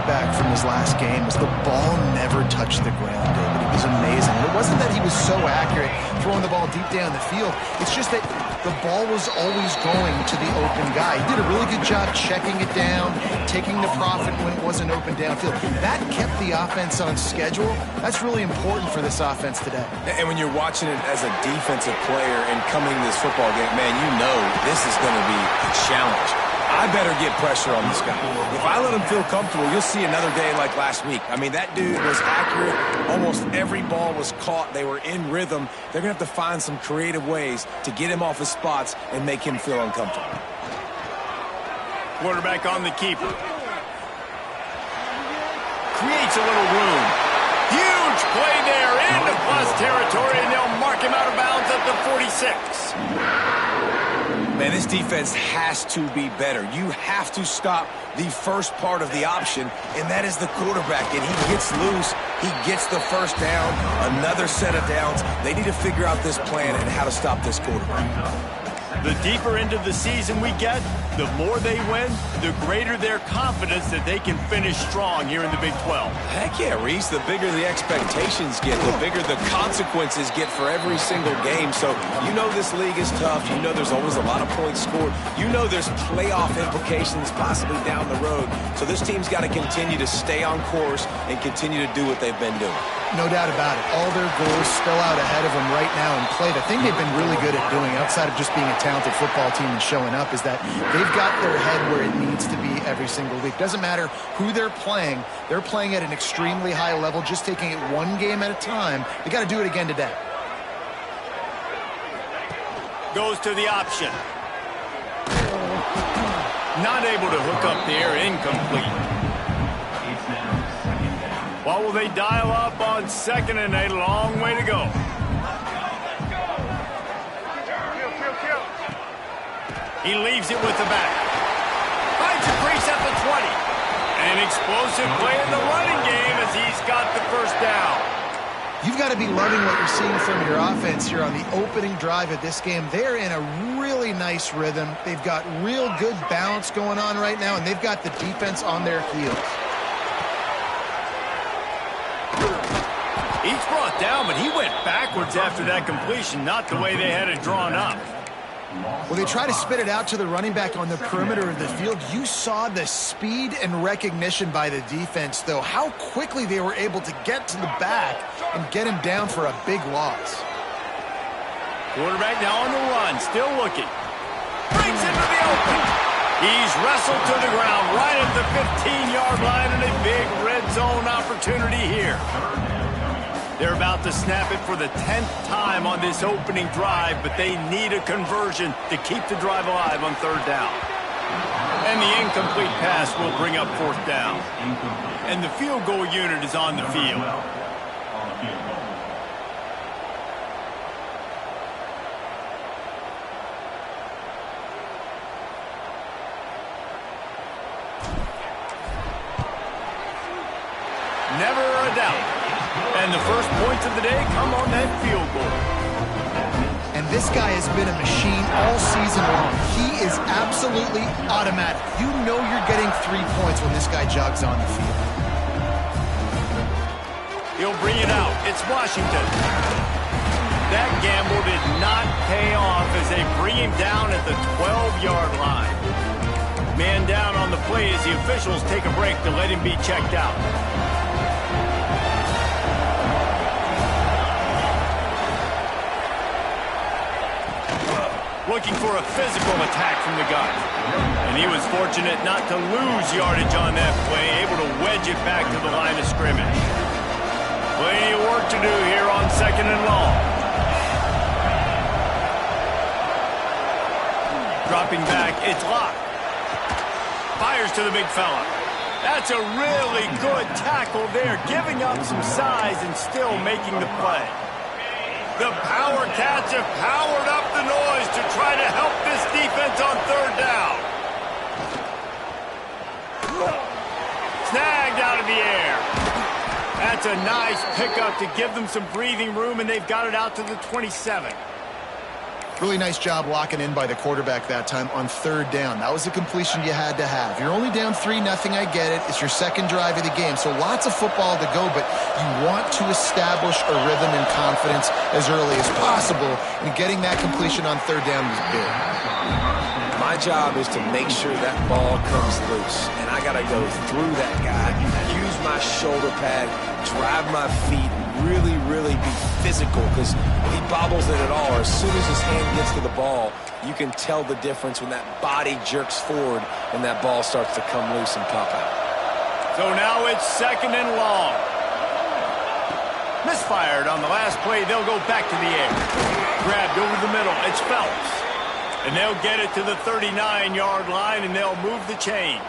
feedback from his last game was the ball never touched the ground, David. It was amazing. And it wasn't that he was so accurate throwing the ball deep down the field. It's just that the ball was always going to the open guy. He did a really good job checking it down, taking the profit when it wasn't open downfield. That kept the offense on schedule. That's really important for this offense today. And when you're watching it as a defensive player and coming to this football game, man, you know this is going to be a challenge. I better get pressure on this guy. If I let him feel comfortable, you'll see another day like last week. I mean, that dude was accurate. Almost every ball was caught. They were in rhythm. They're going to have to find some creative ways to get him off his spots and make him feel uncomfortable. Quarterback on the keeper. Creates a little room. Huge play there into plus territory, and they'll mark him out of bounds at the 46. Man, this defense has to be better. You have to stop the first part of the option, and that is the quarterback. And he gets loose. He gets the first down, another set of downs. They need to figure out this plan and how to stop this quarterback. The deeper into the season we get, the more they win, the greater their confidence that they can finish strong here in the Big 12. Heck yeah, Reese. The bigger the expectations get, the bigger the consequences get for every single game. So you know this league is tough. You know there's always a lot of points scored. You know there's playoff implications possibly down the road. So this team's got to continue to stay on course and continue to do what they've been doing. No doubt about it. All their goals spill out ahead of them right now in play. The thing they've been really good at doing, outside of just being a talented football team and showing up, is that they've got their head where it needs to be every single week. Doesn't matter who they're playing at an extremely high level, just taking it one game at a time. They got to do it again today. Goes to the option. Not able to hook up there, incomplete. What will they dial up on 2nd and 8? Long way to go. He leaves it with the back. Finds a crease at the 20. An explosive play in the running game as he's got the first down. You've got to be loving what you're seeing from your offense here on the opening drive of this game. They're in a really nice rhythm. They've got real good balance going on right now, and they've got the defense on their heels. He's brought down, but he went backwards after that completion, not the way they had it drawn up. Well, they try to spit it out to the running back on the perimeter of the field. You saw the speed and recognition by the defense, though, how quickly they were able to get to the back and get him down for a big loss. Quarterback now on the run, still looking. Brings into the open. He's wrestled to the ground right at the 15-yard line, and a big red zone opportunity here. They're about to snap it for the 10th time on this opening drive, but they need a conversion to keep the drive alive on 3rd down. And the incomplete pass will bring up 4th down. And the field goal unit is on the field. Never a doubt. And the first points of the day come on that field goal. And this guy has been a machine all season long. He is absolutely automatic. You know you're getting 3 points when this guy jogs on the field. He'll bring it out. It's Washington. That gamble did not pay off as they bring him down at the 12-yard line. Man down on the play as the officials take a break to let him be checked out. Looking for a physical attack from the gun. And he was fortunate not to lose yardage on that play, able to wedge it back to the line of scrimmage. Plenty of work to do here on 2nd and long. Dropping back, it's locked. Fires to the big fella. That's a really good tackle there, giving up some size and still making the play. The Power Cats have powered up the noise to try to help this defense on 3rd down. Snagged out of the air. That's a nice pickup to give them some breathing room, and they've got it out to the 27. Really nice job locking in by the quarterback that time on third down. That was a completion you had to have. You're only down 3-0, I get it. It's your second drive of the game, so lots of football to go, but you want to establish a rhythm and confidence as early as possible, and getting that completion on third down was big. My job is to make sure that ball comes loose, and I got to go through that guy, use my shoulder pad, drive my feet, really, really be physical, because if he bobbles it at all, or as soon as his hand gets to the ball, you can tell the difference when that body jerks forward and that ball starts to come loose and pop out. So now it's 2nd and long. Misfired on the last play. They'll go back to the air. Grabbed over the middle. It's Phelps. And they'll get it to the 39-yard line, and they'll move the chains.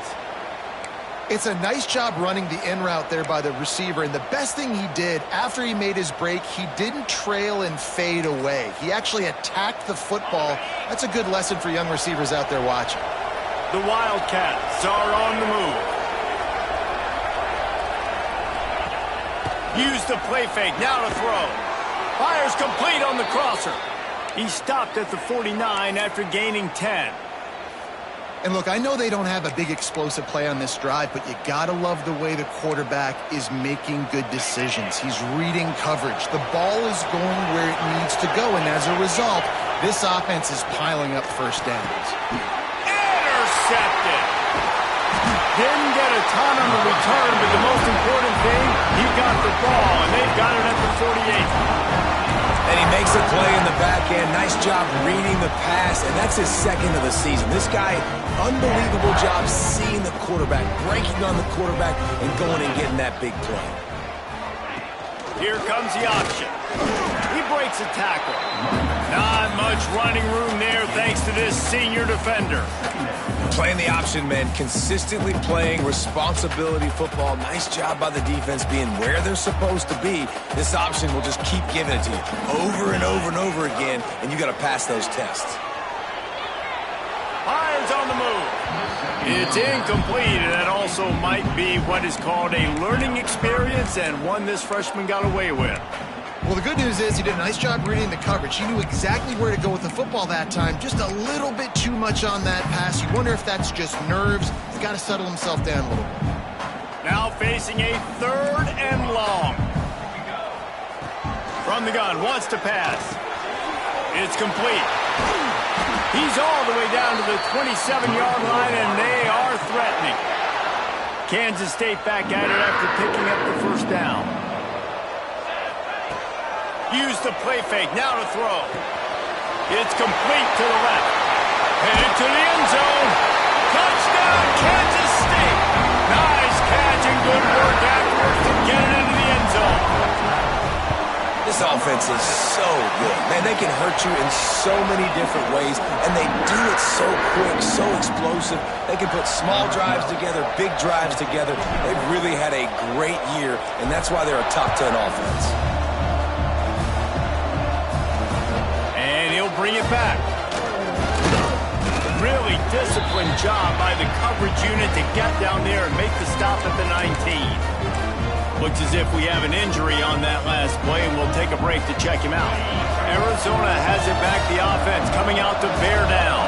It's a nice job running the in route there by the receiver, and the best thing he did after he made his break, he didn't trail and fade away. He actually attacked the football. That's a good lesson for young receivers out there watching. The Wildcats are on the move. Use the play fake, now to throw. Fires complete on the crosser. He stopped at the 49 after gaining 10. And look, I know they don't have a big explosive play on this drive, but you gotta love the way the quarterback is making good decisions. He's reading coverage. The ball is going where it needs to go, and as a result, this offense is piling up first downs. Intercepted. Didn't get a ton on the return, but the most important thing, he got the ball, and they've got it at the 48. And he makes a play in the back end. Nice job reading the pass, and that's his second of the season. This guy, unbelievable job seeing the quarterback, breaking on the quarterback, and going and getting that big play. Here comes the option. He breaks a tackle. Not much running room there thanks to this senior defender. Playing the option, man. Consistently playing responsibility football. Nice job by the defense being where they're supposed to be. This option will just keep giving it to you over and over and over again, and you got to pass those tests. Hines on the move. It's incomplete, and that also might be what is called a learning experience, and one this freshman got away with. Well, the good news is he did a nice job reading the coverage. He knew exactly where to go with the football that time. Just a little bit too much on that pass. You wonder if that's just nerves. He's got to settle himself down a little bit. Now facing a 3rd and long. From the gun, wants to pass. It's complete. He's all the way down to the 27-yard line, and they are threatening. Kansas State back at it after picking up the first down. Use the play fake, now to throw. It's complete to the left. Headed to the end zone. Touchdown, Kansas State. Nice catch and good work afterwards to get it into the end zone. This offense is so good. Man, they can hurt you in so many different ways, and they do it so quick, so explosive. They can put small drives together, big drives together. They've really had a great year, and that's why they're a top 10 offense. Bring it back. Really disciplined job by the coverage unit to get down there and make the stop at the 19. Looks as if we have an injury on that last play, and we'll take a break to check him out. Arizona has it back, the offense coming out to bear down.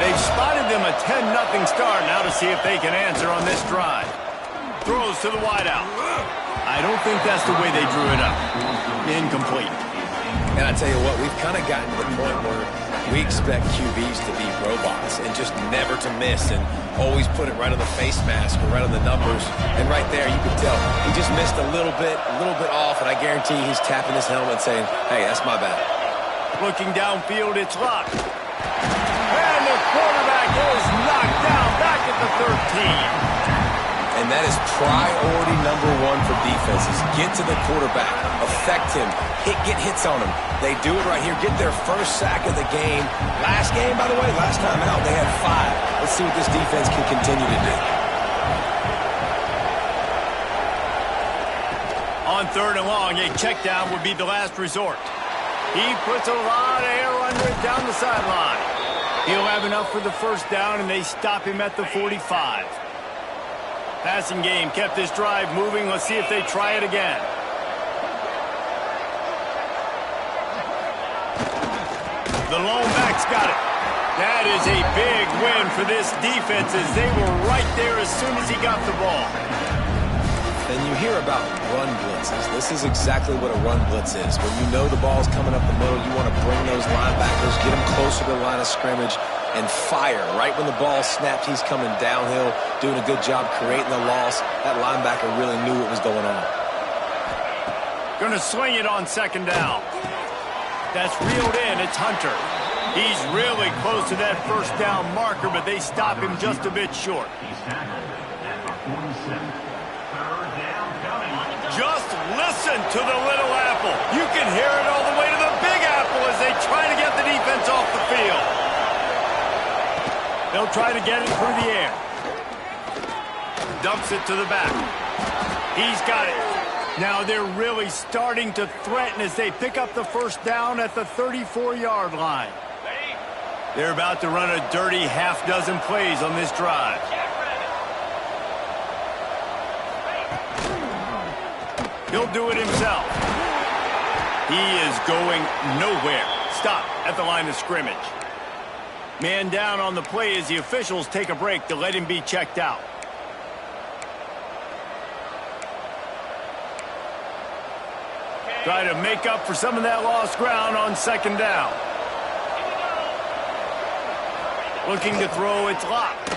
They've spotted them a 10-0 start. Now to see if they can answer on this drive. Throws to the wideout. I don't think that's the way they drew it up. Incomplete. And I tell you what, we've kind of gotten to the point where we expect QBs to be robots and just never to miss and always put it right on the face mask or right on the numbers. And right there, you can tell he just missed a little bit off, and I guarantee he's tapping his helmet saying, hey, that's my bad. Looking downfield, it's locked. And the quarterback is knocked down back at the 13. And that is priority number one for defenses. Get to the quarterback, affect him, get hits on him. They do it right here, get their first sack of the game. Last game, by the way, last time out, they had 5. Let's see what this defense can continue to do. On 3rd and long, a check down would be the last resort. He puts a lot of air under it down the sideline. He'll have enough for the first down, and they stop him at the 45. Passing game kept this drive moving. Let's see if they try it again. The lone back's got it. That is a big win for this defense as they were right there as soon as he got the ball. And you hear about run blitzes. This is exactly what a run blitz is. When you know the ball's coming up the middle, you want to bring those linebackers, get them closer to the line of scrimmage, and fire. Right when the ball snapped, he's coming downhill, doing a good job creating the loss. That linebacker really knew what was going on. Going to swing it on second down. That's reeled in. It's Hunter. He's really close to that first down marker, but they stop him just a bit short. Just listen to the little apple. You can hear it all the way to the big apple as they try to get the defense off the field. They'll try to get it through the air. Dumps it to the back. He's got it. Now they're really starting to threaten as they pick up the first down at the 34-yard line. They're about to run a dirty half-dozen plays on this drive. He'll do it himself. He is going nowhere. Stop at the line of scrimmage. Man down on the play as the officials take a break to let him be checked out. Try to make up for some of that lost ground on second down. Looking to throw, it's locked.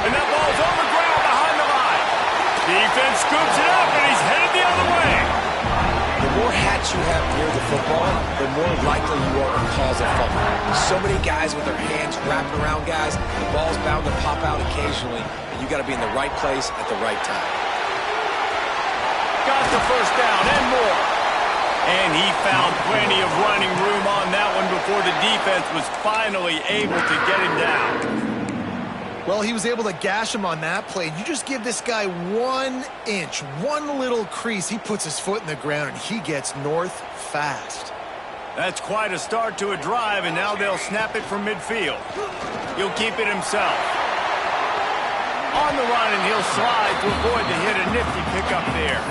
And that ball's on the ground behind the line. Defense scoops it up, and he's headed the other way. The more hats you have near the football, the more likely you are to cause a fumble. So many guys with their hands wrapped around guys, the ball's bound to pop out occasionally, and you got to be in the right place at the right time. Got the first down and more. And he found plenty of running room on that one before the defense was finally able to get him down. Well, he was able to gash him on that play. You just give this guy 1 inch, one little crease, he puts his foot in the ground, and he gets north fast. That's quite a start to a drive, and now they'll snap it from midfield. He'll keep it himself. On the run, and he'll slide to avoid the hit. A nifty pickup there.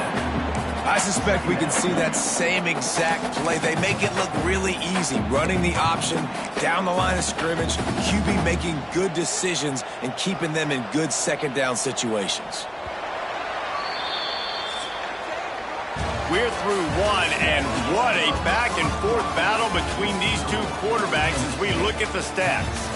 I suspect we can see that same exact play. They make it look really easy, running the option down the line of scrimmage, QB making good decisions and keeping them in good second down situations. We're through one, and what a back-and-forth battle between these two quarterbacks as we look at the stats.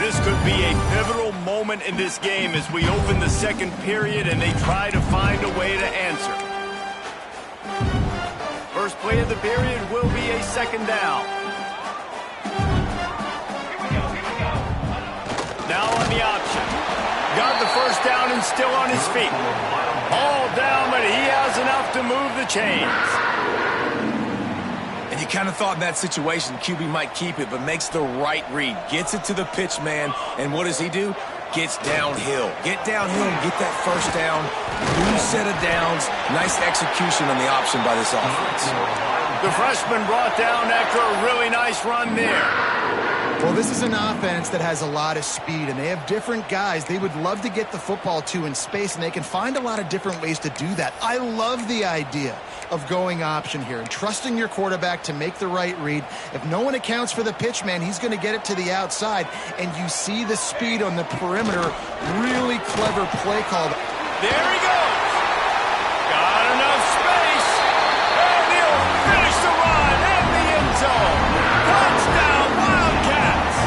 This could be a pivotal moment in this game as we open the second period and they try to find a way to answer. First play of the period will be a second down. Now on the option. Got the first down and still on his feet. All down, but he has enough to move the chains. And you kind of thought in that situation QB might keep it, but makes the right read. Gets it to the pitch man, and what does he do? Gets downhill. Get downhill and get that first down. New set of downs. Nice execution on the option by this offense. The freshman brought down after a really nice run there. Well, this is an offense that has a lot of speed, and they have different guys they would love to get the football to in space, and they can find a lot of different ways to do that. I love the idea of going option here and trusting your quarterback to make the right read. If no one accounts for the pitch man, he's going to get it to the outside, and you see the speed on the perimeter. Really clever play call. There he goes. Got enough space, and he'll finish the run in the end zone. Touchdown, Wildcats.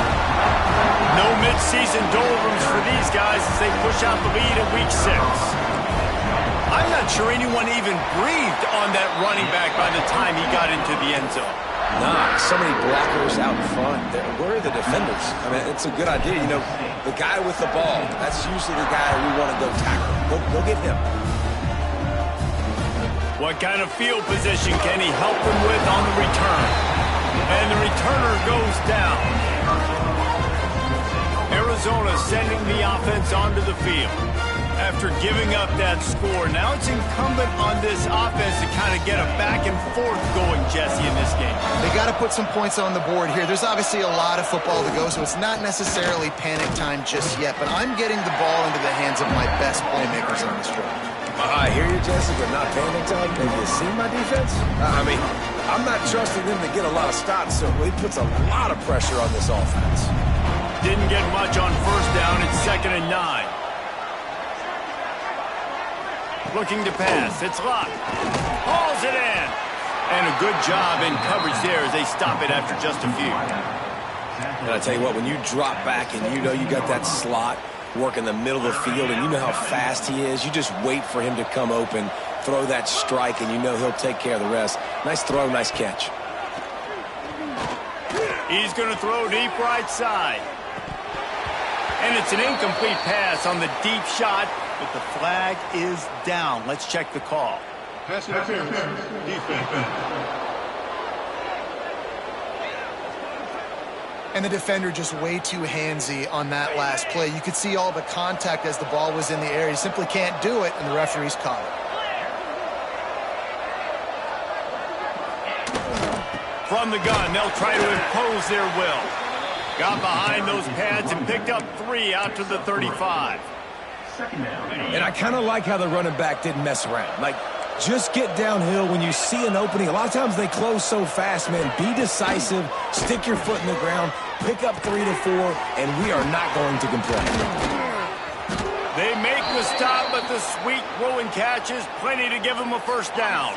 No midseason doldrums for these guys as they push out the lead in Week 6. I'm not sure anyone even breathed on that running back by the time he got into the end zone. Nah, so many blockers out in front. Where are the defenders? I mean, it's a good idea. You know, the guy with the ball, that's usually the guy we want to go tackle. Go get him. What kind of field position can he help them with on the return? And the returner goes down. Arizona sending the offense onto the field. After giving up that score, now it's incumbent on this offense to kind of get a back and forth going, Jesse, in this game. They got to put some points on the board here. There's obviously a lot of football to go, so it's not necessarily panic time just yet, but I'm getting the ball into the hands of my best playmakers on this drive. I hear you, Jesse, but not panic time. Have you seen my defense? I mean, I'm not trusting them to get a lot of stops, so it puts a lot of pressure on this offense. Didn't get much on first down. It's 2nd and 9. Looking to pass. It's locked. Hauls it in. And a good job in coverage there as they stop it after just a few. And I tell you what, when you drop back and you know you got that slot work in the middle of the field and you know how fast he is, you just wait for him to come open, throw that strike, and you know he'll take care of the rest. Nice throw, nice catch. He's going to throw deep right side. And it's an incomplete pass on the deep shot, but the flag is down. Let's check the call. Pass interference. Defense. And the defender just way too handsy on that last play. You could see all the contact as the ball was in the air. He simply can't do it, and the referee's caught it. From the gun, they'll try to impose their will. Got behind those pads and picked up 3 out to the 35. And I kind of like how the running back didn't mess around. Like, just get downhill when you see an opening. A lot of times they close so fast, man. Be decisive, stick your foot in the ground, pick up 3 to 4, and we are not going to complain. They make the stop, but the sweet throw and catch is plenty to give them a first down.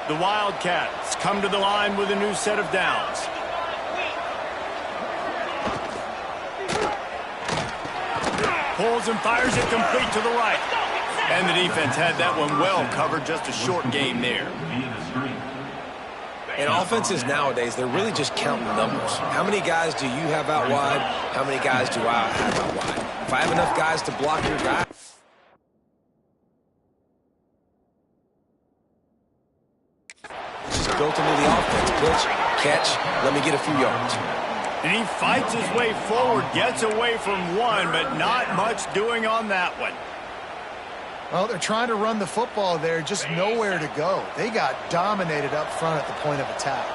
The Wildcats come to the line with a new set of downs. Pulls and fires it complete to the right. And the defense had that one well covered. Just a short game there. And offenses nowadays, they're really just counting numbers. How many guys do you have out wide? How many guys do I have out wide? If I have enough guys to block your guy. Just built into the offense. Pitch, catch, let me get a few yards. And he fights his way forward, gets away from one, but not much doing on that one. Well, they're trying to run the football there, just nowhere to go. They got dominated up front at the point of attack.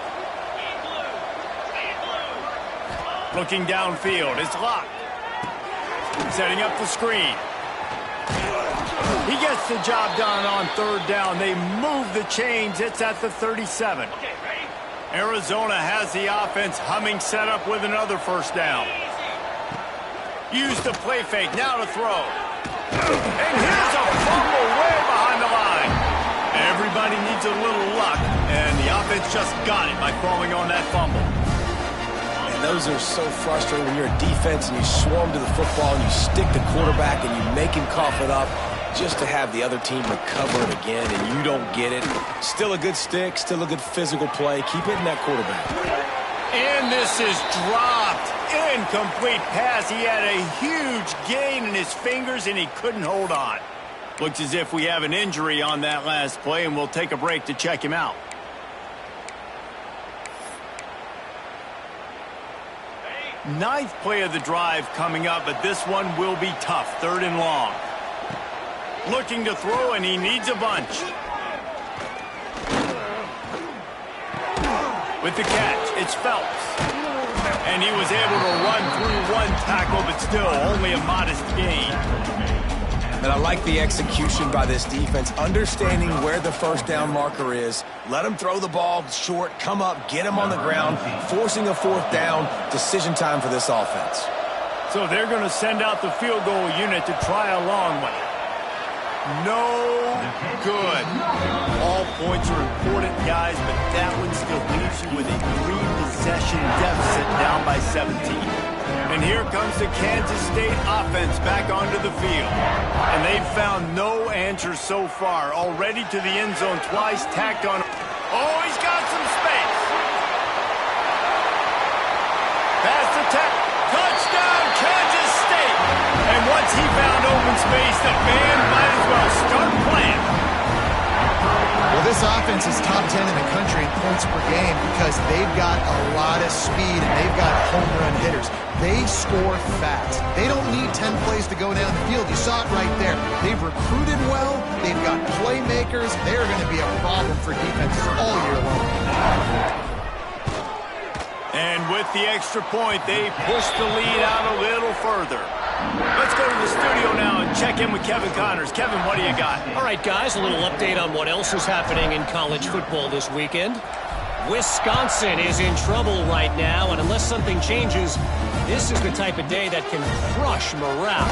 Looking downfield, it's locked. Setting up the screen. He gets the job done on 3rd down. They move the chains. It's at the 37. Arizona has the offense humming, set up with another first down. Use the play fake, now to throw. And here's a fumble way behind the line. Everybody needs a little luck, and the offense just got it by falling on that fumble. And those are so frustrating when you're a defense and you swarm to the football and you stick the quarterback and you make him cough it up just to have the other team recover it again and you don't get it. Still a good stick, still a good physical play. Keep hitting that quarterback. And this is dropped. Incomplete pass. He had a huge gain in his fingers, and he couldn't hold on. Looks as if we have an injury on that last play, and we'll take a break to check him out. Ninth play of the drive coming up, but this one will be tough. 3rd and long. Looking to throw, and he needs a bunch. With the catch, it's Phelps. And he was able to run through one tackle, but still only a modest gain. And I like the execution by this defense, understanding where the first down marker is. Let him throw the ball short, come up, get him on the ground, forcing a 4th down. Decision time for this offense. So they're going to send out the field goal unit to try a long one. No good. All points are important, guys, but that one still leaves you with a 3-possession deficit down by 17. And here comes the Kansas State offense back onto the field. And they've found no answers so far. Already to the end zone twice, tacked on. Oh, he's got some space. Pass the touchdown, Kansas State. And once he found open space, the band might as well start playing. Well, this offense is top 10 in the country in points per game because they've got a lot of speed and they've got home run hitters. They score fast. They don't need 10 plays to go down the field. You saw it right there. They've recruited well. They've got playmakers. They're going to be a problem for defenses all year long. with the extra point, they push the lead out a little further. Let's go to the studio now and check in with Kevin Connors. Kevin, what do you got? All right, guys, a little update on what else is happening in college football this weekend. Wisconsin is in trouble right now, and unless something changes, this is the type of day that can crush morale.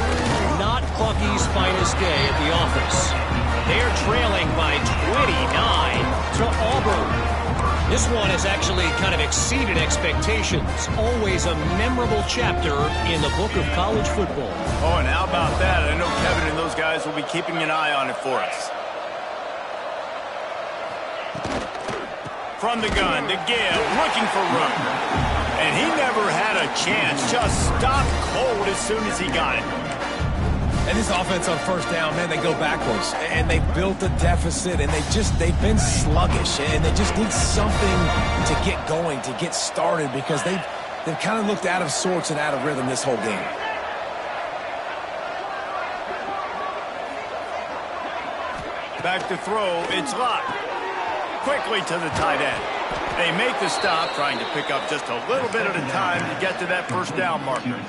Not Bucky's finest day at the office. They're trailing by 29 to Auburn. This one has actually kind of exceeded expectations. Always a memorable chapter in the book of college football. Oh, and how about that? I know Kevin and those guys will be keeping an eye on it for us. From the gun to give, looking for room. And he never had a chance. Just stopped cold as soon as he got it. And this offense on first down, man, they go backwards. And they built a deficit, and they've been sluggish. And they just need something to get going, to get started, because they've kind of looked out of sorts and out of rhythm this whole game. Back to throw, it's locked. Quickly to the tight end. They make the stop, trying to pick up just a little bit at a time to get to that first down marker.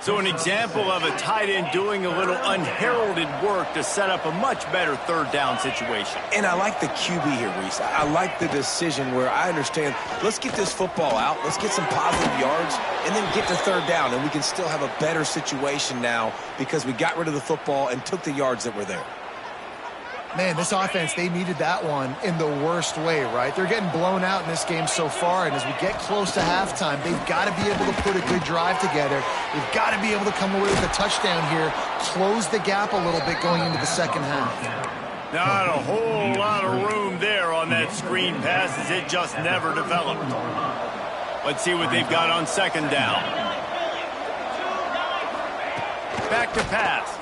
So an example of a tight end doing a little unheralded work to set up a much better third down situation. And I like the QB here, Reese. I like the decision where I understand, let's get this football out, let's get some positive yards, and then get to third down, and we can still have a better situation now because we got rid of the football and took the yards that were there. Man, this offense, they needed that one in the worst way, right? They're getting blown out in this game so far, and as we get close to halftime, they've got to be able to put a good drive together. They've got to be able to come away with a touchdown here, close the gap a little bit going into the second half. Not a whole lot of room there on that screen pass, as it just never developed. Let's see what they've got on second down. Back to pass.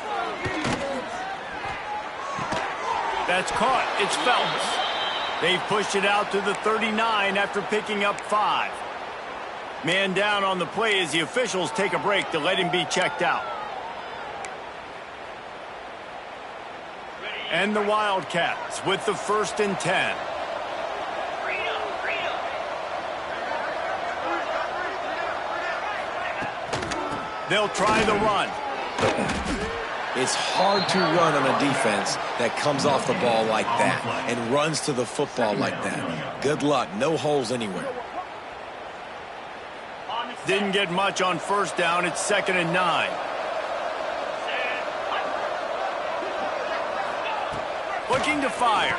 That's caught. It's Phelps. They've pushed it out to the 39 after picking up 5. Man down on the play as the officials take a break to let him be checked out. And the Wildcats with the 1st and 10. They'll try the run. It's hard to run on a defense that comes off the ball like that and runs to the football like that. Good luck. No holes anywhere. Didn't get much on first down. It's 2nd and 9. Looking to fire.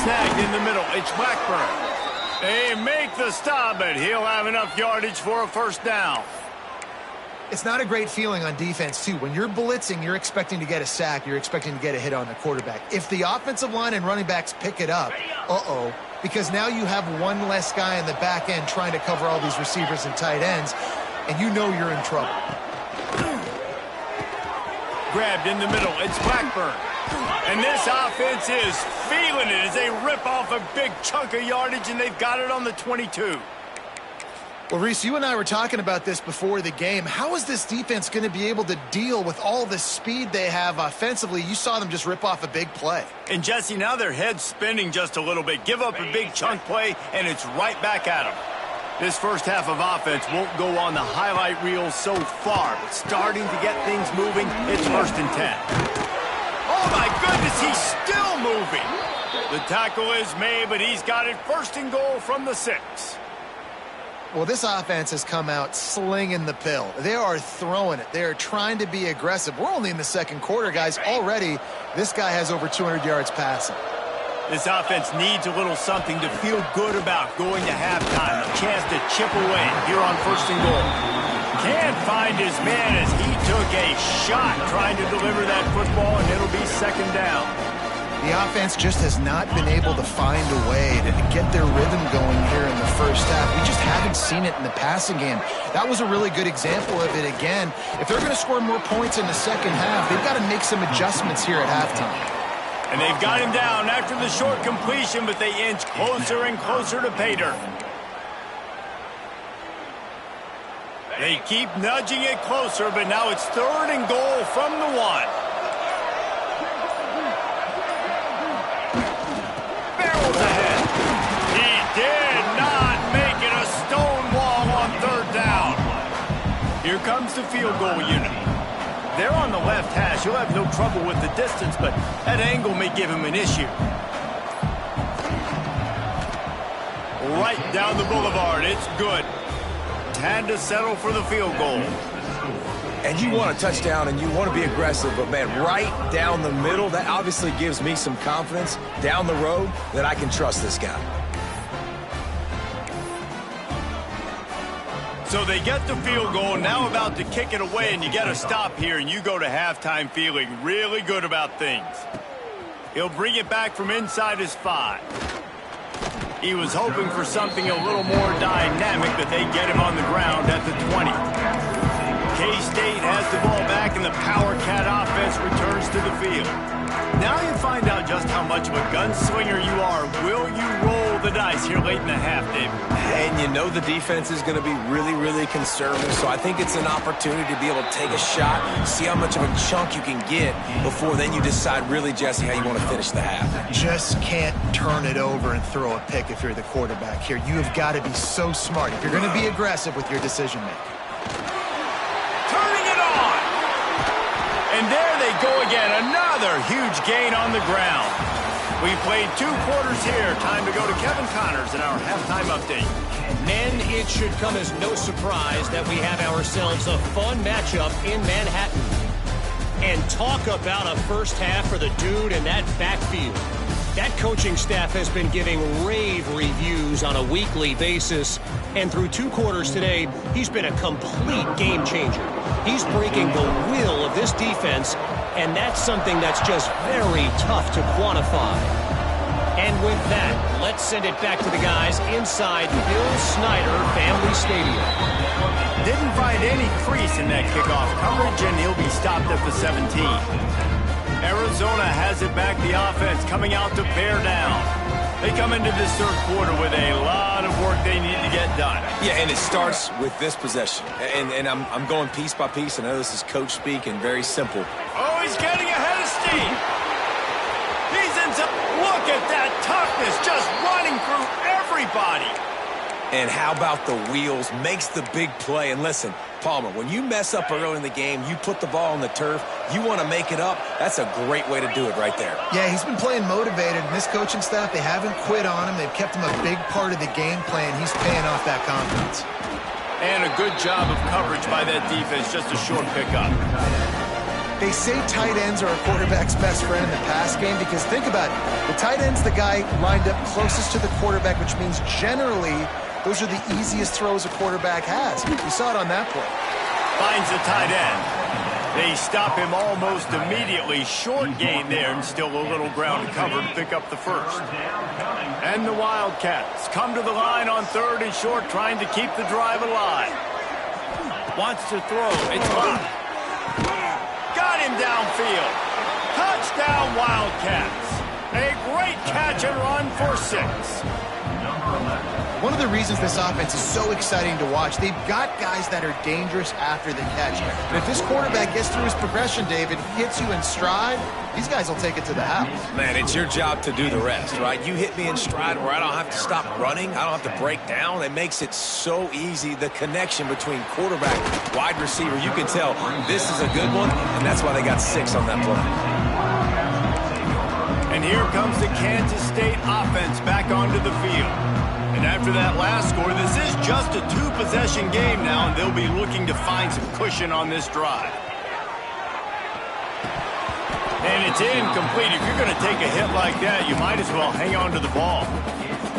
Snagged in the middle. It's Blackburn. They make the stop, but he'll have enough yardage for a first down. It's not a great feeling on defense, too. When you're blitzing, you're expecting to get a sack. You're expecting to get a hit on the quarterback. If the offensive line and running backs pick it up, because now you have one less guy in the back end trying to cover all these receivers and tight ends, and you know you're in trouble. Grabbed in the middle. It's Blackburn. And this offense is feeling it as they rip off a big chunk of yardage, and they've got it on the 22. Well, Reese, you and I were talking about this before the game. How is this defense going to be able to deal with all the speed they have offensively? You saw them just rip off a big play. And, Jesse, now their head's spinning just a little bit. Give up a big chunk play, and it's right back at them. This first half of offense won't go on the highlight reel so far, but starting to get things moving, it's 1st and 10. Oh, my goodness, he's still moving. The tackle is made, but he's got it 1st and goal from the 6. Well, this offense has come out slinging the pill. They are throwing it. They are trying to be aggressive. We're only in the second quarter, guys. Already, this guy has over 200 yards passing. This offense needs a little something to feel good about going to halftime. A chance to chip away here on 1st and goal. Can't find his man as he took a shot trying to deliver that football, and it'll be 2nd down. The offense just has not been able to find a way to get their rhythm going here in the first half. We just haven't seen it in the passing game. That was a really good example of it again. If they're going to score more points in the second half, they've got to make some adjustments here at halftime. And they've got him down after the short completion, but they inch closer and closer to pay dirt. They keep nudging it closer, but now it's 3rd and goal from the 1. Ahead. He did not make it a stonewall the field goal unit. They're on the left hash. He'll have no trouble with the distance, but that angle may give him an issue. Right down the boulevard. It's good. Had to settle for the field goal. And you want a touchdown and you want to be aggressive, but man, right down the middle, that obviously gives me some confidence down the road that I can trust this guy. So they get the field goal, now about to kick it away, and you get a stop here, and you go to halftime feeling really good about things. He'll bring it back from inside his 5. He was hoping for something a little more dynamic, but they get him on the ground at the 20. K-State has the ball back, and the Power Cat offense returns to the field. Now you find out just how much of a gunslinger you are. Will you roll the dice here late in the half, David? And you know the defense is going to be really, really conservative, so I think it's an opportunity to be able to take a shot, see how much of a chunk you can get before then you decide really, Jesse, how you want to finish the half. Just can't turn it over and throw a pick if you're the quarterback here. You have got to be so smart if you're going to be aggressive with your decision-making. And there they go again, another huge gain on the ground. We played 2 quarters here. Time to go to Kevin Connors in our halftime update. Men, it should come as no surprise that we have ourselves a fun matchup in Manhattan. And talk about a first half for the dude in that backfield. That coaching staff has been giving rave reviews on a weekly basis. And through 2 quarters today, he's been a complete game changer. He's breaking the will of this defense, and that's something that's just very tough to quantify. And with that, let's send it back to the guys inside Bill Snyder Family Stadium. Didn't find any crease in that kickoff coverage, and he'll be stopped at the 17. Arizona has it back, the offense coming out to bear down. They come into this 3rd quarter with a lot of work they need to get done. Yeah, and it starts with this possession. And I'm going piece by piece. I know this is coach speak and very simple. Oh, he's getting ahead of steam. He's into, look at that toughness, just running through everybody. And how about the wheels? Makes the big play. And listen, Palmer, when you mess up early in the game, you put the ball on the turf, you want to make it up, that's a great way to do it right there. Yeah, he's been playing motivated, and this coaching staff, they haven't quit on him. They've kept him a big part of the game plan. He's paying off that confidence. And a good job of coverage by that defense, just a short pickup. They say tight ends are a quarterback's best friend in the pass game because think about it. The tight end's the guy lined up closest to the quarterback, which means generally those are the easiest throws a quarterback has. You saw it on that play. Finds the tight end. They stop him almost immediately. Short gain there, and still a little ground to cover to pick up the first. And the Wildcats come to the line on 3rd and short, trying to keep the drive alive. Wants to throw. It's blocked. Got him downfield. Touchdown, Wildcats. A great catch and run for 6. One of the reasons this offense is so exciting to watch, they've got guys that are dangerous after the catch. And if this quarterback gets through his progression, David, hits you in stride, these guys will take it to the house. Man, it's your job to do the rest, right? You hit me in stride where I don't have to stop running. I don't have to break down. It makes it so easy. The connection between quarterback, wide receiver, you can tell this is a good one, and that's why they got 6 on that play. And here comes the Kansas State offense back onto the field. And after that last score, this is just a 2-possession game now, and they'll be looking to find some cushion on this drive. And it's incomplete. If you're going to take a hit like that, you might as well hang on to the ball.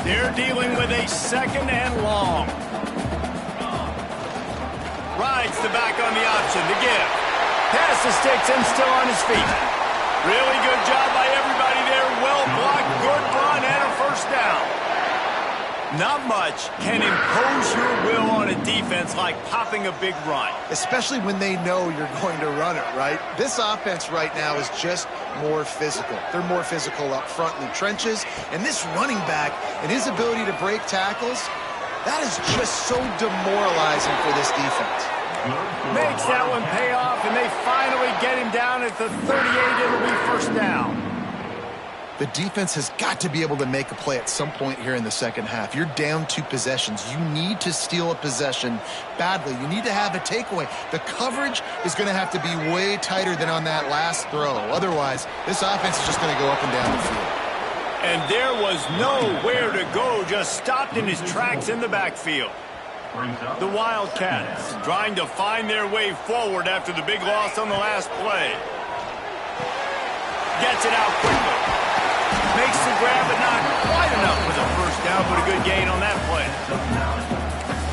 They're dealing with a 2nd and long. Rides the back on the option to give. Pass the sticks and still on his feet. Really good job by everybody there. Well blocked, good run, and a first down. Not much can impose your will on a defense like popping a big run. Especially when they know you're going to run it, right? This offense right now is just more physical. They're more physical up front in the trenches. And this running back and his ability to break tackles, that is just so demoralizing for this defense. Makes that one pay off, and they finally get him down at the 38. It'll be first down. The defense has got to be able to make a play at some point here in the second half. You're down 2 possessions. You need to steal a possession badly. You need to have a takeaway. The coverage is going to have to be way tighter than on that last throw. Otherwise, this offense is just going to go up and down the field. And there was nowhere to go, just stopped in his tracks in the backfield. The Wildcats trying to find their way forward after the big loss on the last play. Gets it out quickly. Makes the grab, but not quite enough for the first down, but a good gain on that play.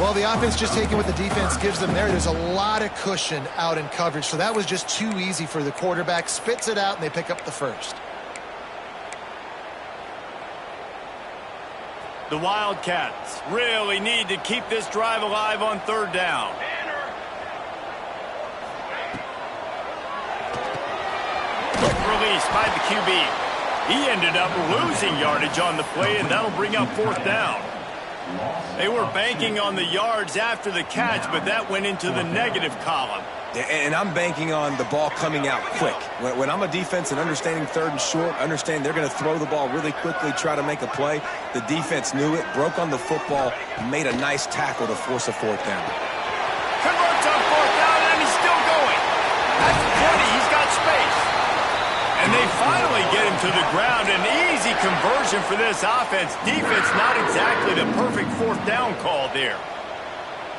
Well, the offense just taking what the defense gives them there. There's a lot of cushion out in coverage, so that was just too easy for the quarterback. Spits it out, and they pick up the first. The Wildcats really need to keep this drive alive on third down. Quick release by the QB. He ended up losing yardage on the play, and that'll bring up fourth down. They were banking on the yards after the catch, but that went into the negative column. And I'm banking on the ball coming out quick. When I'm a defense and understanding third and short, understand they're going to throw the ball really quickly, try to make a play. The defense knew it, broke on the football, made a nice tackle to force a fourth down. Converts on fourth down, and he's still going. That's 20. He's got space. And they finally get him to the ground. An easy conversion for this offense. Defense not exactly the perfect fourth down call there.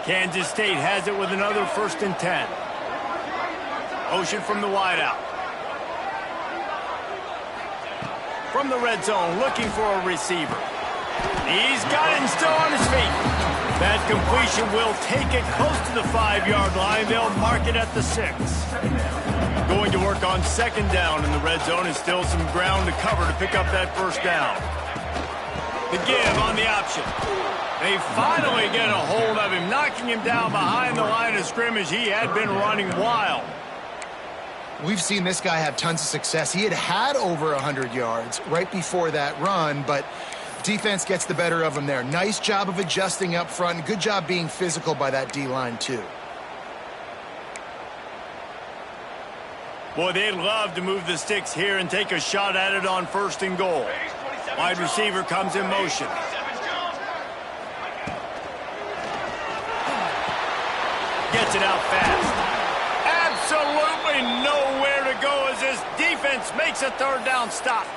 Kansas State has it with another 1st and 10. Motion from the wideout. From the red zone, looking for a receiver. He's got it and still on his feet. That completion will take it close to the 5-yard line. They'll mark it at the 6. Going to work on 2nd down in the red zone, and still some ground to cover to pick up that first down. The give on the option. They finally get a hold of him, knocking him down behind the line of scrimmage. He had been running wild. We've seen this guy have tons of success. He had over 100 yards right before that run, but defense gets the better of him there. Nice job of adjusting up front. Good job being physical by that D-line, too. Boy, they'd love to move the sticks here and take a shot at it on 1st and goal. Wide receiver comes in motion. Gets it out fast. Absolutely nowhere to go as this defense makes a 3rd down stop.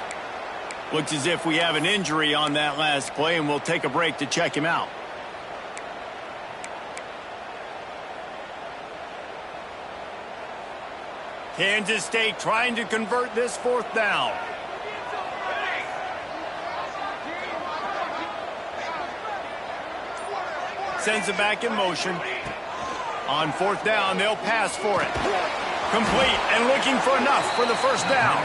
Looks as if we have an injury on that last play, and we'll take a break to check him out. Kansas State trying to convert this 4th down. Sends it back in motion. On 4th down, they'll pass for it. Complete and looking for enough for the first down.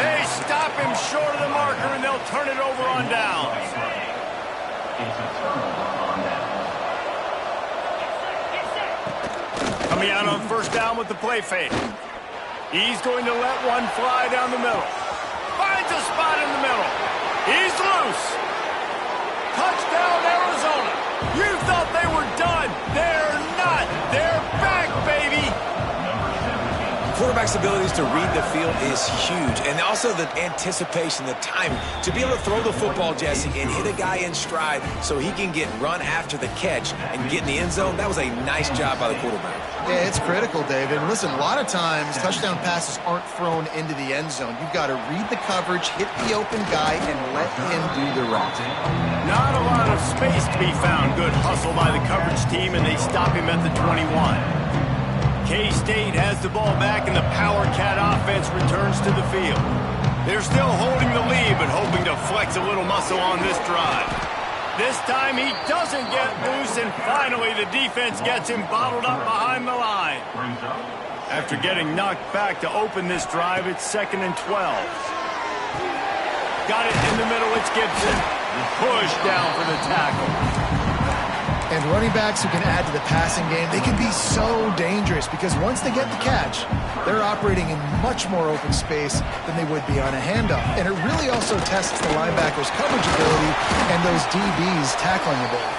They stop him short of the marker, and they'll turn it over on downs. Coming out on 1st down with the play fake. He's going to let one fly down the middle. Finds a spot in the middle. He's loose. Touchdown, Arizona. You thought they were done. They're not. They're back, baby. Quarterback's abilities to read the field is huge. And also the anticipation, the timing. To be able to throw the football, Jesse, and hit a guy in stride so he can get run after the catch and get in the end zone, that was a nice job by the quarterback. Yeah, it's critical, David. And listen, a lot of times touchdown passes aren't thrown into the end zone. You've got to read the coverage, hit the open guy, and let him do the rest. Not a lot of space to be found. Good hustle by the coverage team, and they stop him at the 21. K-State has the ball back, and the Power Cat offense returns to the field. They're still holding the lead, but hoping to flex a little muscle on this drive. This time he doesn't get loose, and finally the defense gets him bottled up behind the line. After getting knocked back to open this drive, it's 2nd and 12. Got it in the middle, it's Gibson. Push down for the tackle. And running backs who can add to the passing game, they can be so dangerous because once they get the catch, they're operating in much more open space than they would be on a handoff. And it really also tests the linebacker's coverage ability and those DBs' tackling ability.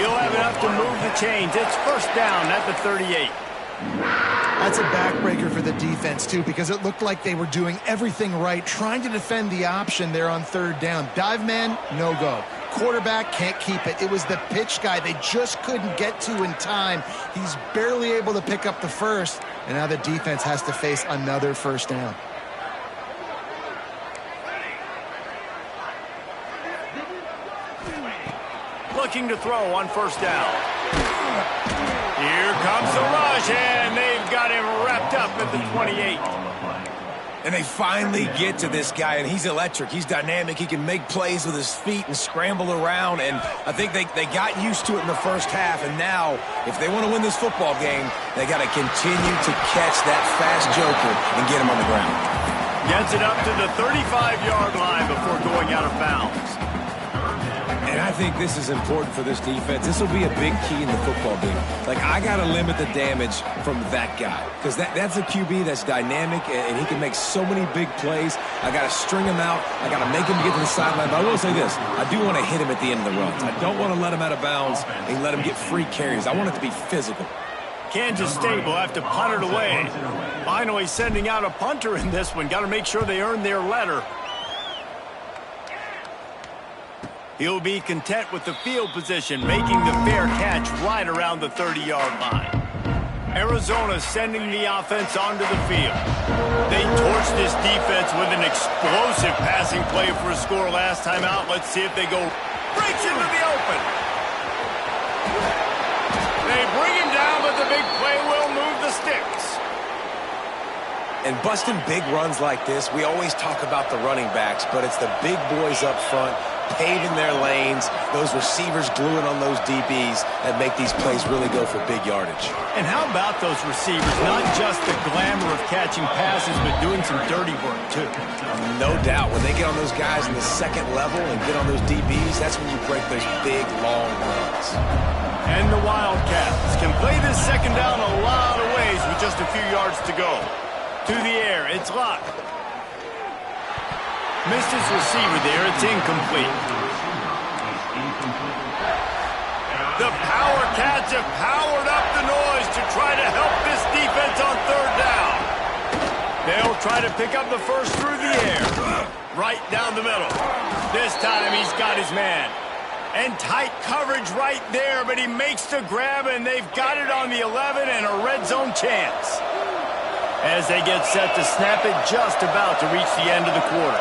He'll have enough to move the chains. It's 1st down at the 38. That's a backbreaker for the defense, too, because it looked like they were doing everything right, trying to defend the option there on third down. Dive man, no go. Quarterback can't keep it. It was the pitch guy they just couldn't get to in time. He's barely able to pick up the first, and now the defense has to face another first down. Looking to throw on first down. Here comes the rush, and they've got him wrapped up at the 28. And they finally get to this guy, and he's electric. He's dynamic. He can make plays with his feet and scramble around, and I think they got used to it in the first half, and now, if they want to win this football game, they got to continue to catch that fast joker and get him on the ground. Gets it up to the 35-yard line before going out of bounds. And I think this is important for this defense. This will be a big key in the football game. Like, I got to limit the damage from that guy because that's a QB that's dynamic, and he can make so many big plays. I got to string him out. I got to make him get to the sideline. But I will say this. I do want to hit him at the end of the runs. I don't want to let him out of bounds and let him get free carries. I want it to be physical. Kansas State will have to punt it away. Finally sending out a punter in this one. Got to make sure they earn their letter. He'll be content with the field position, making the fair catch right around the 30-yard line. Arizona sending the offense onto the field. They torched this defense with an explosive passing play for a score last time out. Let's see if they go. Breaks into the open. They bring him down, but the big play will move the sticks. And busting big runs like this, we always talk about the running backs, but it's the big boys up front, paving their lanes, those receivers gluing on those DBs that make these plays really go for big yardage. And how about those receivers? Not just the glamour of catching passes, but doing some dirty work, too. No doubt. When they get on those guys in the second level and get on those DBs, that's when you break those big, long runs. And the Wildcats can play this second down a lot of ways with just a few yards to go. To the air, it's Locke. Missed his receiver there, it's incomplete. The Power Cats have powered up the noise to try to help this defense on third down. They'll try to pick up the first through the air. Right down the middle. This time he's got his man. And tight coverage right there, but he makes the grab, and they've got it on the 11 and a red zone chance. As they get set to snap it, just about to reach the end of the quarter.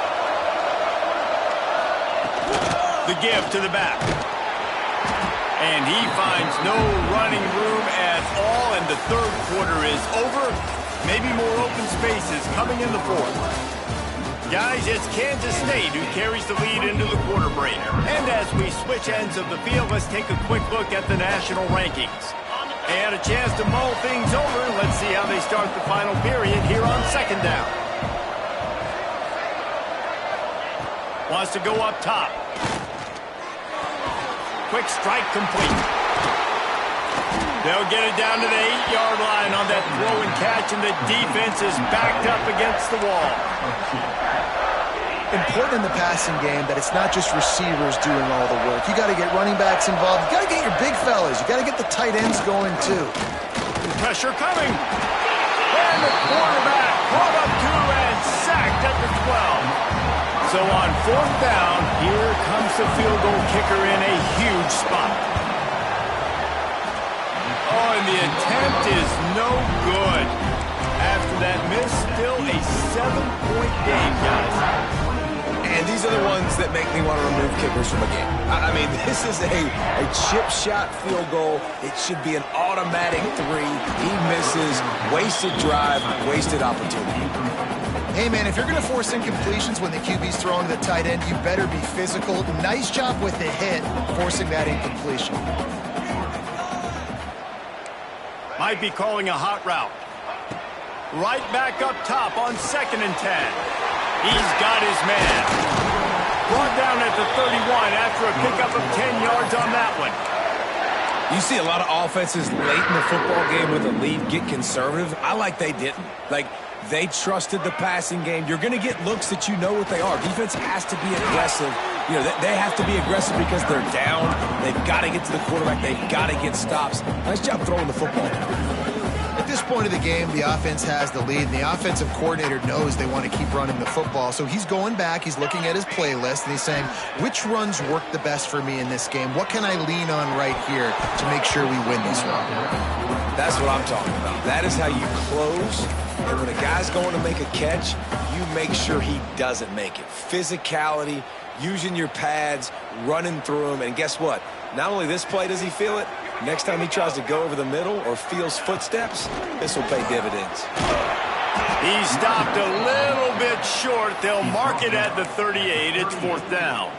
The give to the back. And he finds no running room at all, and the third quarter is over. Maybe more open spaces coming in the fourth. Guys, it's Kansas State who carries the lead into the quarter break. And as we switch ends of the field, let's take a quick look at the national rankings. They had a chance to mull things over. Let's see how they start the final period here on second down. Wants to go up top. Quick strike complete. They'll get it down to the 8-yard line on that throw and catch, and the defense is backed up against the wall. Important in the passing game that it's not just receivers doing all the work. You got to get running backs involved. You got to get your big fellas. You got to get the tight ends going too. Pressure coming. And the quarterback brought up two and sacked at the 12. So on fourth down, here comes the field goal kicker in a huge spot. Oh, and the attempt is no good. After that miss, still a 7-point game, guys. And these are the ones that make me want to remove kickers from a game. I mean, this is a chip shot field goal. It should be an automatic 3. He misses. Wasted drive, wasted opportunity. Hey, man, if you're going to force incompletions when the QB's throwing the tight end, you better be physical. Nice job with the hit, forcing that incompletion. Might be calling a hot route. Right back up top on 2nd and 10. He's got his man. Brought down at the 31 after a pickup of 10 yards on that one. You see a lot of offenses late in the football game with a lead get conservative. I like they didn't. Like, they trusted the passing game. You're going to get looks that you know what they are. Defense has to be aggressive. You know, they have to be aggressive because they're down. They've got to get to the quarterback. They've got to get stops. Nice job throwing the football. this point of the game, the offense has the lead, and the offensive coordinator knows they want to keep running the football. So he's going back, he's looking at his playlist, and he's saying, which runs work the best for me in this game? What can I lean on right here to make sure we win this one? That's what I'm talking about. That is how you close. And when a guy's going to make a catch, you make sure he doesn't make it. Physicality, using your pads, running through them. And guess what? Not only this play does he feel it, next time he tries to go over the middle or feels footsteps, this will pay dividends. He stopped a little bit short. They'll mark it at the 38. It's 4th down.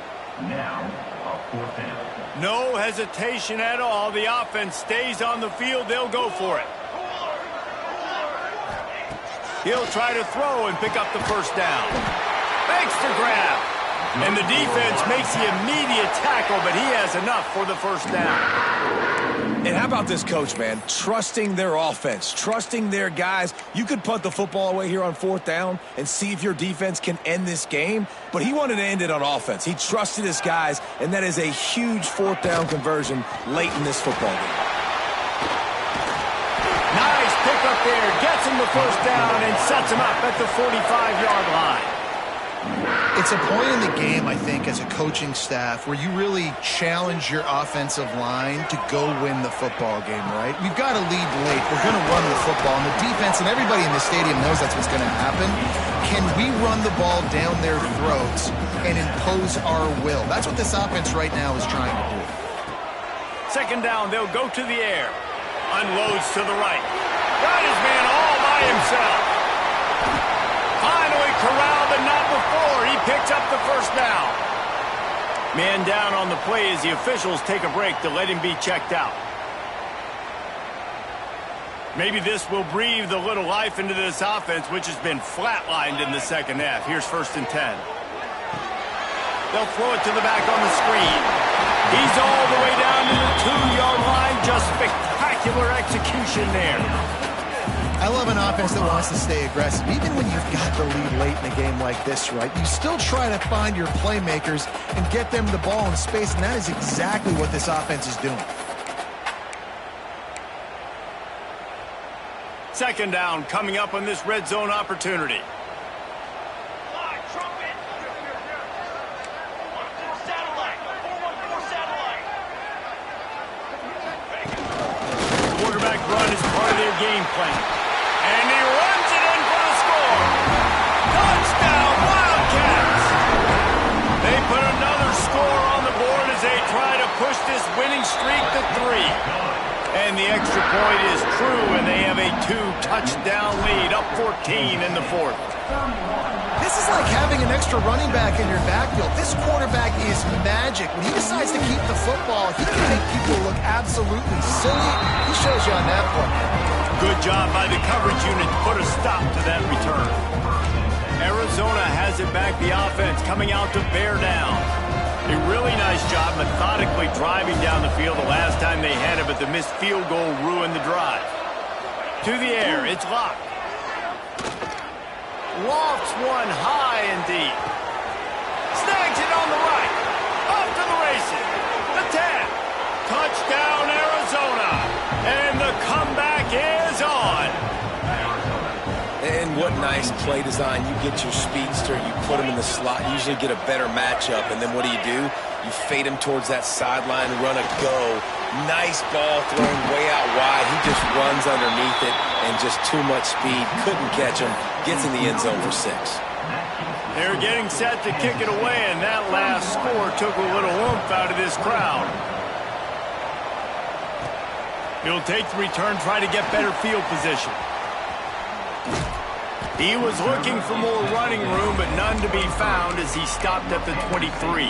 No hesitation at all. The offense stays on the field. They'll go for it. He'll try to throw and pick up the first down. Makes the grab. And the defense makes the immediate tackle, but he has enough for the first down. And how about this coach, man? Trusting their offense, trusting their guys. You could punt the football away here on 4th down and see if your defense can end this game, but he wanted to end it on offense. He trusted his guys, and that is a huge 4th down conversion late in this football game. Nice pick up there, gets him the first down and sets him up at the 45-yard line. It's a point in the game, I think, as a coaching staff where you really challenge your offensive line to go win the football game, right? We've got to lead late. We're going to run the football, and the defense and everybody in the stadium knows that's what's going to happen. Can we run the ball down their throats and impose our will? That's what this offense right now is trying to do. 2nd down, they'll go to the air. Unloads to the right. Got his man all by himself. Finally corralled, but not before. He picks up the first down. Man down on the play as the officials take a break to let him be checked out. Maybe this will breathe a little life into this offense, which has been flatlined in the second half. Here's 1st and 10. They'll throw it to the back on the screen. He's all the way down to the 2-yard line. Just spectacular execution there. I love an offense that wants to stay aggressive. Even when you've got the lead late in a game like this, right, you still try to find your playmakers and get them the ball in space, and that is exactly what this offense is doing. 2nd down coming up on this red zone opportunity. Quarterback run is part of their game plan. And he runs it in for the score. Touchdown, Wildcats! They put another score on the board as they try to push this winning streak to 3. And the extra point is true, and they have a 2-touchdown lead, up 14 in the 4th. This is like having an extra running back in your backfield. This quarterback is magic. When he decides to keep the football, he can make people look absolutely silly. He shows you on that play. Good job by the coverage unit to put a stop to that return. Arizona has it back, the offense coming out to bear down. A really nice job methodically driving down the field the last time they had it, but the missed field goal ruined the drive. To the air, it's locked. Lofts one high and deep. Snags it on the right. Off to the races. The 10. Touchdown, Arizona. And the comeback is on. And what nice play design. You get your speedster, you put him in the slot, you usually get a better matchup, and then what do? You fade him towards that sideline, run a go. Nice ball thrown way out wide. He just runs underneath it and just too much speed. Couldn't catch him. Gets in the end zone for 6. They're getting set to kick it away, and that last score took a little oomph out of this crowd. He'll take the return, try to get better field position. He was looking for more running room, but none to be found as he stopped at the 23.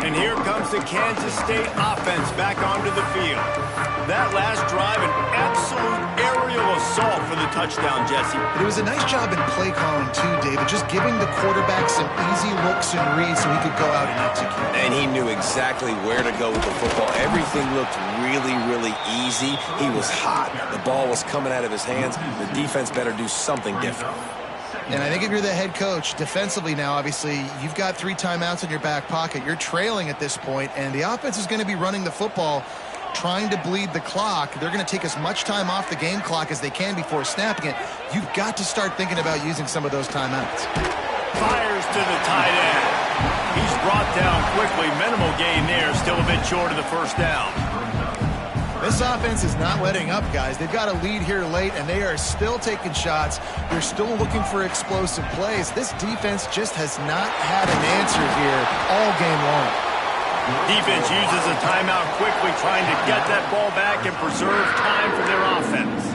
And here comes the Kansas State offense back onto the field. That last drive, an absolute aerial assault for the touchdown, Jesse. It was a nice job in play calling too, David, just giving the quarterback some easy looks and reads so he could go out and execute. And he knew exactly where to go with the football. Everything looked really, really easy. He was hot. The ball was coming out of his hands. The defense better do something different. And I think if you're the head coach, defensively now, obviously, you've got 3 timeouts in your back pocket. You're trailing at this point, and the offense is going to be running the football. trying to bleed the clock. They're going to take as much time off the game clock as they can before snapping it. You've got to start thinking about using some of those timeouts. Fires to the tight end. He's brought down quickly. Minimal gain there. Still a bit short of the first down. This offense is not letting up, guys. They've got a lead here late, and they are still taking shots. They're still looking for explosive plays. This defense just has not had an answer here all game long. Defense uses a timeout quickly, trying to get that ball back and preserve time for their offense.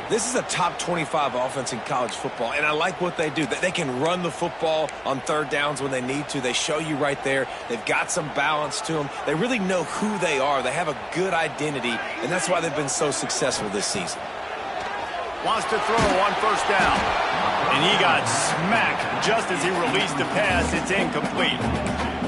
This is a top 25 offense in college football, and I like what they do. They can run the football on third downs when they need to. They show you right there. They've got some balance to them. They really know who they are. They have a good identity, and that's why they've been so successful this season. Wants to throw on first down, and he got smacked just as he released the pass. It's incomplete.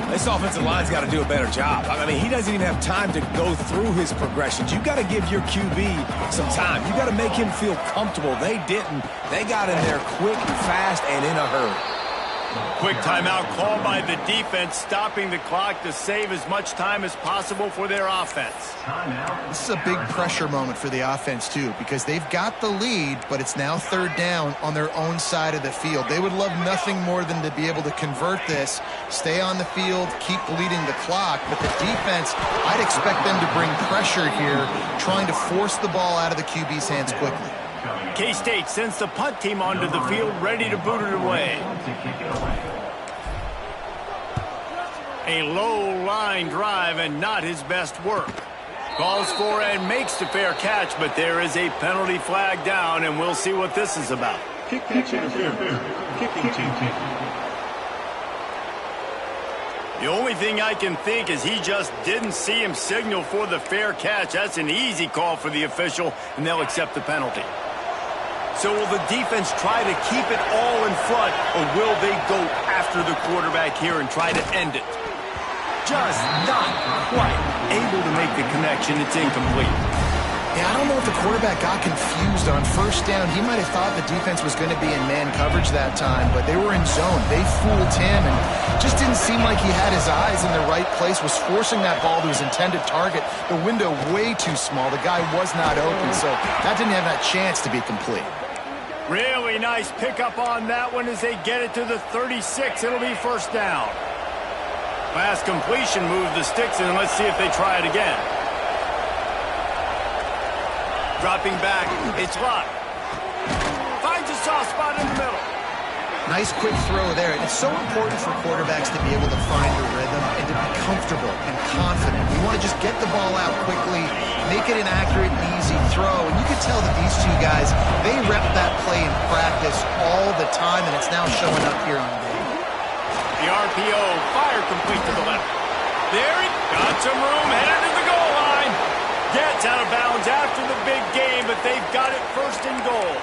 This offensive line's got to do a better job. I mean, he doesn't even have time to go through his progressions. You've got to give your QB some time. You've got to make him feel comfortable. They didn't. They got in there quick, fast, and in a hurry. Quick timeout called by the defense, stopping the clock to save as much time as possible for their offense. This is a big pressure moment for the offense, too, because they've got the lead, but it's now third down on their own side of the field. They would love nothing more than to be able to convert this, stay on the field, keep bleeding the clock, but the defense, I'd expect them to bring pressure here, trying to force the ball out of the QB's hands quickly. K-State sends the punt team onto the field, ready to boot it away. A low line drive and not his best work. Calls for and makes the fair catch, but there is a penalty flag down, and we'll see what this is about. Kick catch interference. Kicking team. The only thing I can think is he just didn't see him signal for the fair catch. That's an easy call for the official, and they'll accept the penalty. So will the defense try to keep it all in front, or will they go after the quarterback here and try to end it? Just not quite able to make the connection. It's incomplete. Yeah, I don't know if the quarterback got confused on first down. He might have thought the defense was going to be in man coverage that time, but they were in zone. They fooled him and just didn't seem like he had his eyes in the right place, was forcing that ball to his intended target. The window way too small. The guy was not open, so that didn't have that chance to be complete. Really nice pickup on that one as they get it to the 36. It'll be first down. Pass completion, move the sticks, and let's see if they try it again. Dropping back, it's locked. Finds a soft spot in the middle. Nice quick throw there. It's so important for quarterbacks to be able to find a rhythm and to be comfortable and confident. You want to just get the ball out quickly, make it an accurate and easy throw. And you can tell that these two guys, they rep that play in practice all the time, and it's now showing up here on game. The RPO, fire complete to the left. There he got some room, headed to the goal line. Gets out of bounds after the big game, but they've got it first and goal.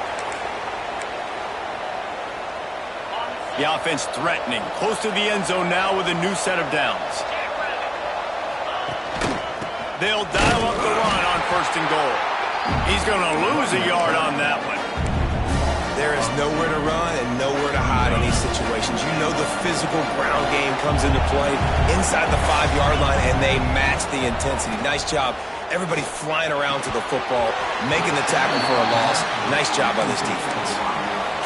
The offense threatening, close to the end zone now with a new set of downs. They'll dial up the run on first and goal. He's going to lose a yard on that one. There is nowhere to run and nowhere to hide in these situations. You know the physical ground game comes into play inside the 5-yard line, and they match the intensity. Nice job. Everybody flying around to the football, making the tackle for a loss. Nice job by this defense.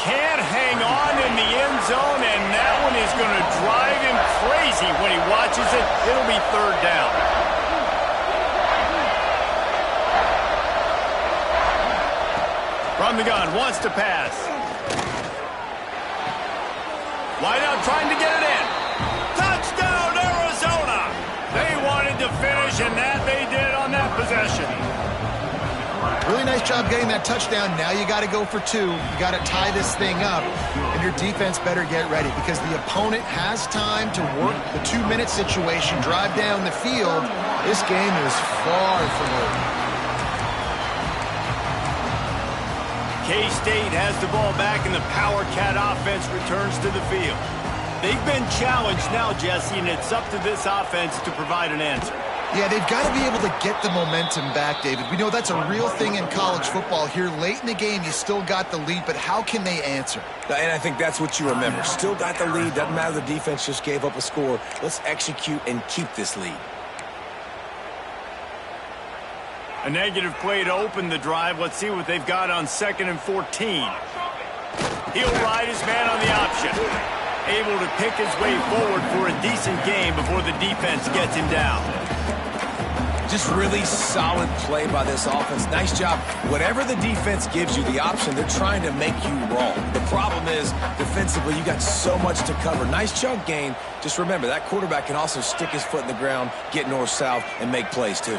Can't hang on in the end zone, and that one is going to drive him crazy when he watches it. It'll be third down. From the gun, wants to pass. Wide out, trying to get it in. Touchdown, Arizona! They wanted to finish, and that they did on that possession. Really nice job getting that touchdown. Now you got to go for two. You got to tie this thing up, and your defense better get ready because the opponent has time to work the 2-minute situation, drive down the field. This game is far from over. K-State has the ball back, and the Power Cat offense returns to the field. They've been challenged now, Jesse, and it's up to this offense to provide an answer. Yeah, they've got to be able to get the momentum back, David. We know that's a real thing in college football. Here late in the game, you still got the lead, but how can they answer? And I think that's what you remember. Still got the lead. Doesn't matter the defense just gave up a score. Let's execute and keep this lead. A negative play to open the drive. Let's see what they've got on 2nd and 14. He'll ride his man on the option. Able to pick his way forward for a decent game before the defense gets him down. Just really solid play by this offense. Nice job. Whatever the defense gives you, the option, they're trying to make you roll. The problem is, defensively, you got so much to cover. Nice chunk gain. Just remember, that quarterback can also stick his foot in the ground, get north-south, and make plays, too.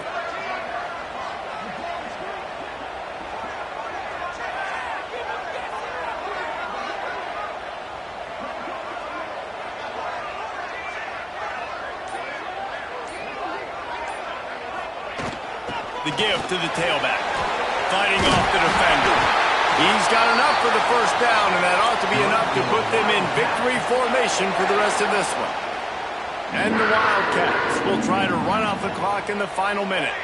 The give to the tailback. Fighting off the defender. He's got enough for the first down, and that ought to be enough to put them in victory formation for the rest of this one. And the Wildcats will try to run off the clock in the final minute.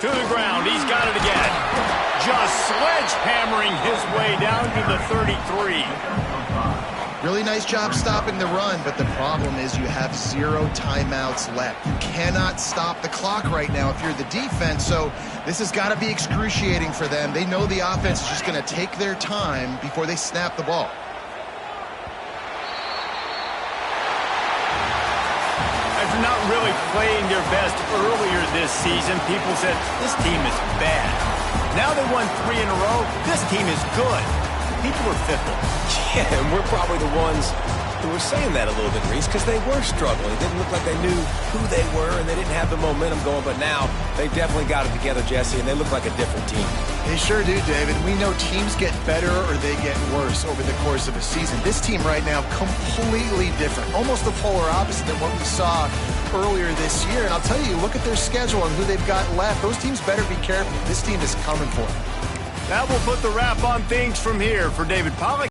To the ground, he's got it again. Just sledgehammering his way down to the 33. Really nice job stopping the run, but the problem is you have 0 timeouts left. You cannot stop the clock right now if you're the defense, so this has got to be excruciating for them. They know the offense is just going to take their time before they snap the ball. After not really playing their best earlier this season, people said, this team is bad. Now they won 3 in a row. This team is good. People are fickle. Yeah, and we're probably the ones who were saying that a little bit, Reese, because they were struggling. It didn't look like they knew who they were, and they didn't have the momentum going. But now they definitely got it together, Jesse, and they look like a different team. They sure do, David. We know teams get better or they get worse over the course of a season. This team right now, completely different. Almost the polar opposite than what we saw earlier this year. And I'll tell you, look at their schedule and who they've got left. Those teams better be careful. This team is coming for them. That will put the wrap on things from here. For David Pollack.